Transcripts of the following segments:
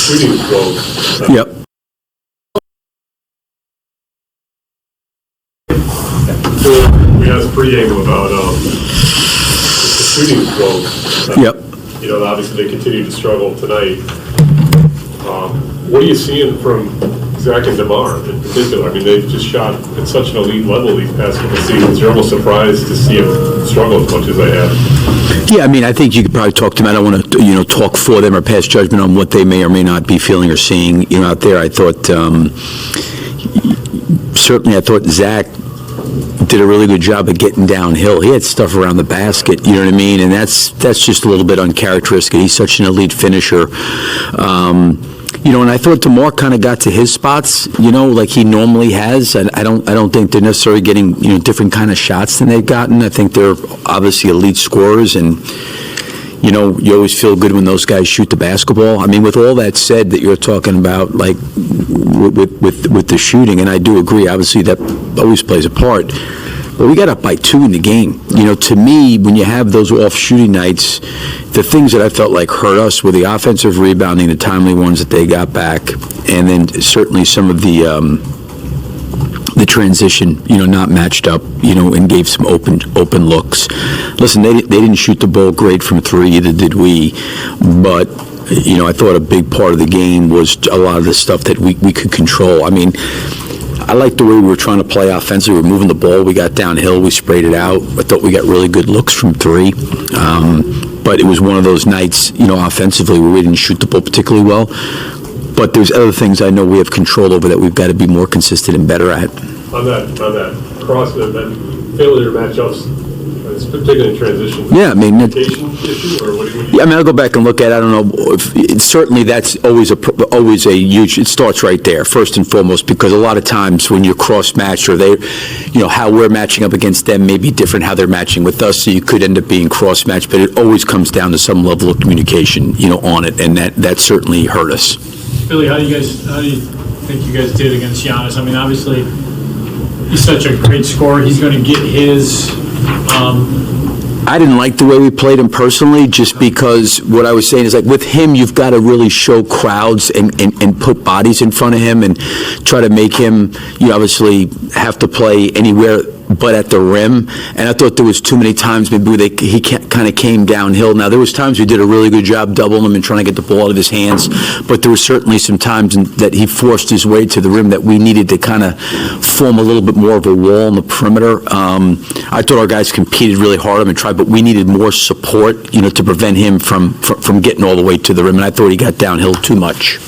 shooting quote. Yep. We asked pregame about the shooting quote. Yep. You know, obviously they continue to struggle tonight. What are you seeing from Zach and DeMar in particular? I mean, they've just shot at such an elite level these past couple of seasons. You're almost surprised to see them struggle as much as they have. Yeah, I mean, I think you could probably talk to them. I don't want to, talk for them or pass judgment on what they may or may not be feeling or seeing, out there. I thought, certainly I thought Zach did a really good job of getting downhill. He had stuff around the basket, you know what I mean? And that's just a little bit uncharacteristic. He's such an elite finisher. And I thought DeMar kind of got to his spots, like he normally has. I don't think they're necessarily getting, different kind of shots than they've gotten. I think they're obviously elite scorers, and you always feel good when those guys shoot the basketball. I mean, with all that said that you're talking about, like with the shooting, and I do agree, obviously that always plays a part. But we got up by 2 in the game. To me, when you have those off shooting nights, the things that I felt like hurt us were the offensive rebounding, the timely ones that they got back, and then certainly some of the transition, not matched up, and gave some open looks. Listen, they didn't shoot the ball great from 3, either did we, but I thought a big part of the game was a lot of the stuff that we could control. I mean, I liked the way we were trying to play offensively. We were moving the ball. We got downhill. We sprayed it out. I thought we got really good looks from 3. But it was one of those nights, offensively, where we didn't shoot the ball particularly well. But there's other things I know we have control over that we've got to be more consistent and better at. On that cross, that failure matchups, particularly in transition. Yeah, I mean, issue, or what do you? Yeah, I mean, I'll go back and look at it. I don't know. Certainly, that's always a huge. It starts right there, first and foremost, because a lot of times when you're cross-matched, or they, how we're matching up against them may be different how they're matching with us. So you could end up being cross-matched, but it always comes down to some level of communication, on it, and that certainly hurt us. Billy, how do you think you guys did against Giannis? I mean, obviously, he's such a great scorer. He's going to get his. I didn't like the way we played him personally, just because what I was saying is, like, with him, you've got to really show crowds and put bodies in front of him and try to make him, you obviously have to play anywhere but at the rim. And I thought there was too many times maybe he kind of came downhill. Now, there was times we did a really good job doubling him and trying to get the ball out of his hands, but there were certainly some times that he forced his way to the rim that we needed to kind of form a little bit more of a wall on the perimeter. I thought our guys competed really hard and tried, but we needed more support, to prevent him from getting all the way to the rim, and I thought he got downhill too much.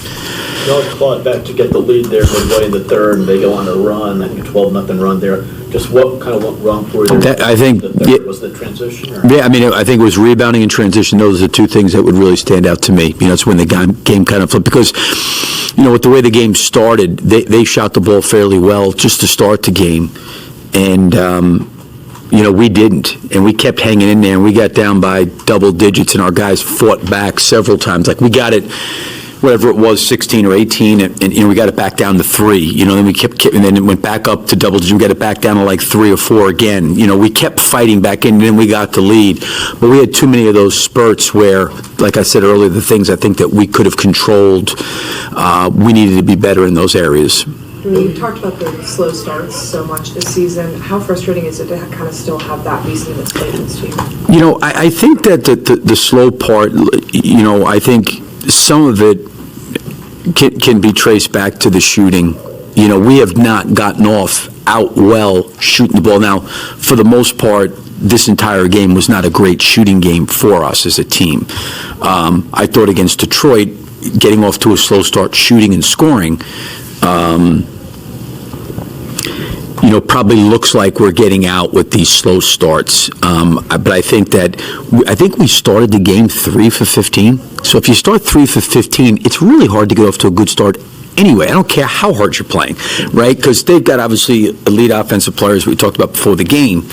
Y'all clawed back to get the lead there midway in the third, and they go on a run, I think a 12-0 run there. Just what kind of went wrong for you? I think was the transition? Or? Yeah, I mean, I think it was rebounding and transition. Those are the two things that would really stand out to me. It's when the game kind of flipped, because, with the way the game started, they shot the ball fairly well just to start the game, and we didn't, and we kept hanging in there, and we got down by double digits, and our guys fought back several times. Like, we got it, whatever it was, 16 or 18, and we got it back down to 3. Then we kept, and then it went back up to double digits. We got it back down to like 3 or 4 again. We kept fighting back in, and then we got the lead. But we had too many of those spurts where, like I said earlier, the things I think that we could have controlled, we needed to be better in those areas. You talked about the slow starts so much this season. How frustrating is it to kind of still have that be something that's played against you? I think that the slow part, I think some of it can be traced back to the shooting. We have not gotten out well shooting the ball. Now, for the most part, this entire game was not a great shooting game for us as a team. I thought against Detroit, getting off to a slow start shooting and scoring, probably looks like we're getting out with these slow starts. But I think we started the game 3 for 15. So if you start 3 for 15, it's really hard to get off to a good start anyway. I don't care how hard you're playing, right? Because they've got obviously elite offensive players we talked about before the game.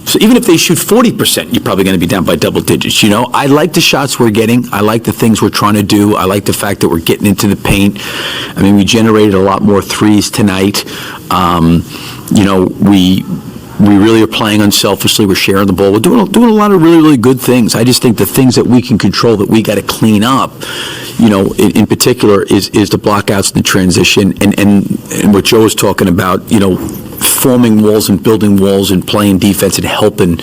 So even if they shoot 40%, you're probably going to be down by double digits. I like the shots we're getting. I like the things we're trying to do. I like the fact that we're getting into the paint. I mean, we generated a lot more threes tonight. We really are playing unselfishly. We're sharing the ball. We're doing a lot of really, really good things. I just think the things that we can control that we got to clean up, in particular, is the blockouts and the transition, and what Joe was talking about, forming walls and building walls and playing defense and helping,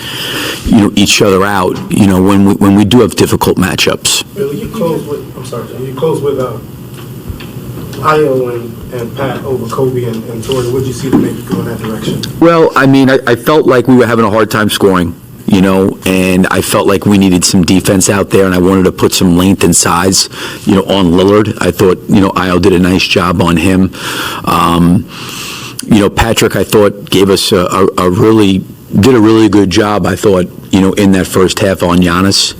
each other out, when we do have difficult matchups. Billy, you close with Io and Pat over Kobe and Torrey. What did you see to make you go in that direction? Well, I felt like we were having a hard time scoring, and I felt like we needed some defense out there, and I wanted to put some length and size, on Lillard. I thought, Io did a nice job on him. Patrick, I thought, gave us did a really good job, I thought, in that first half on Giannis.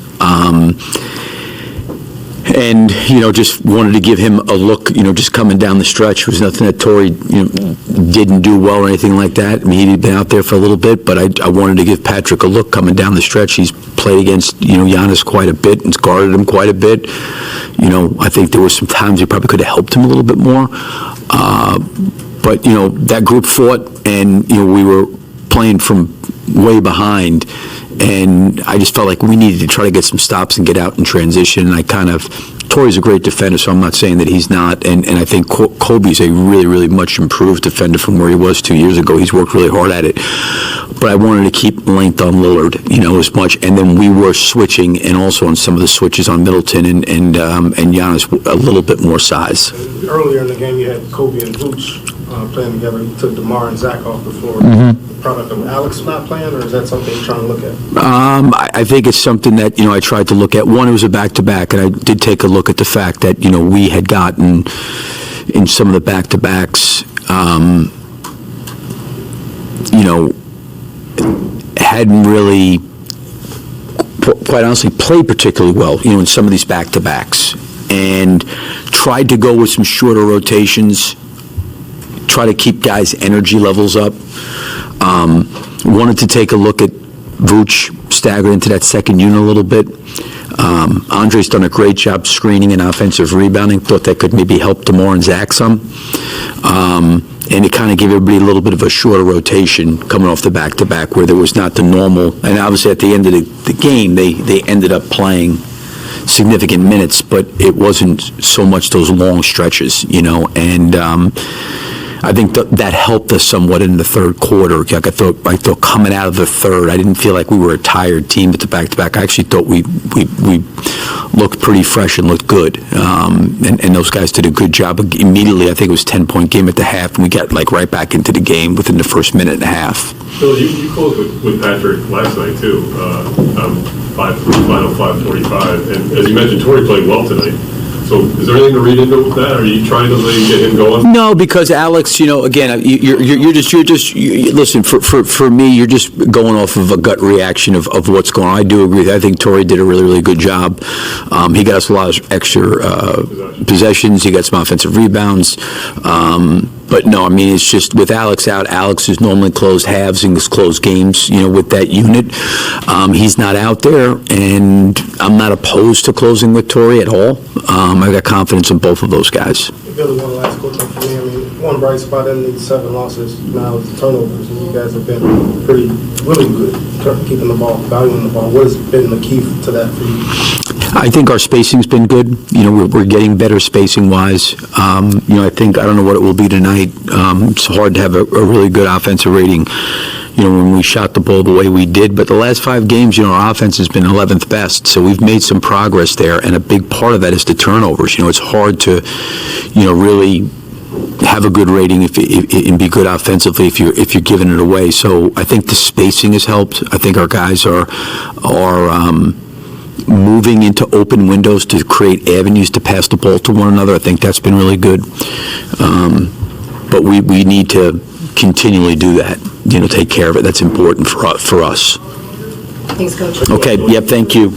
And, just wanted to give him a look, just coming down the stretch. There was nothing that Torrey, didn't do well or anything like that. I mean, he'd been out there for a little bit, but I wanted to give Patrick a look coming down the stretch. He's played against, Giannis quite a bit and guarded him quite a bit. I think there were some times he probably could have helped him a little bit more. But, that group fought, and, we were playing from way behind. And I just felt like we needed to try to get some stops and get out in transition. And Torrey's a great defender, so I'm not saying that he's not. And I think Kobe's a really, really much improved defender from where he was 2 years ago. He's worked really hard at it. But I wanted to keep length on Lillard, as much. And then we were switching, and also on some of the switches on Middleton and Giannis, a little bit more size. Earlier in the game, you had Kobe and Vooch playing together. You took DeMar and Zach off the floor. Product of Alex not playing, or is that something you're trying to look at? I think it's something that, I tried to look at. One, it was a back-to-back, and I did take a look at the fact that, we had gotten in some of the back-to-backs, hadn't really, quite honestly, played particularly well, in some of these back-to-backs, and tried to go with some shorter rotations, try to keep guys' energy levels up. Wanted to take a look at Vooch stagger into that second unit a little bit. Andre's done a great job screening and offensive rebounding. Thought that could maybe help DeMar and Zach some. And it kind of gave everybody a little bit of a shorter rotation coming off the back-to-back where there was not the normal. And obviously at the end of the game, they ended up playing significant minutes, but it wasn't so much those long stretches, and I think that helped us somewhat in the third quarter. Like I thought coming out of the third, I didn't feel like we were a tired team at the back-to-back. I actually thought we looked pretty fresh and looked good. And those guys did a good job. Immediately, I think it was 10-point game at the half, and we got right back into the game within the first minute and a half. Bill, you closed with Patrick last night, too, final 5:45. And as you mentioned, Torrey played well tonight. So is there anything to read into that? Are you trying to get him going? No, because Alex, again, you're just listen, for me, you're just going off of a gut reaction of what's going on. I do agree. I think Torrey did a really, really good job. He got us a lot of extra possessions. He got some offensive rebounds. But no, it's just with Alex out, Alex is normally closed halves and closed games, with that unit. He's not out there, and I'm not opposed to closing with Torrey at all. I got confidence in both of those guys. Billy, one last quick one for me. One bright spot in these 7 losses now is the turnovers, and you guys have been really good keeping the ball, valuing the ball. What has been the key to that for you? I think our spacing's been good. We're getting better spacing-wise. I don't know what it will be tonight. It's hard to have a really good offensive rating, when we shot the ball the way we did. But the last 5 games, our offense has been 11th best. So we've made some progress there, and a big part of that is the turnovers. It's hard to, really have a good rating and be good offensively if you're giving it away. So I think the spacing has helped. I think our guys are moving into open windows to create avenues to pass the ball to one another. I think that's been really good. But we need to continually do that, take care of it. That's important for us. Thanks, Coach. Okay, yep, thank you.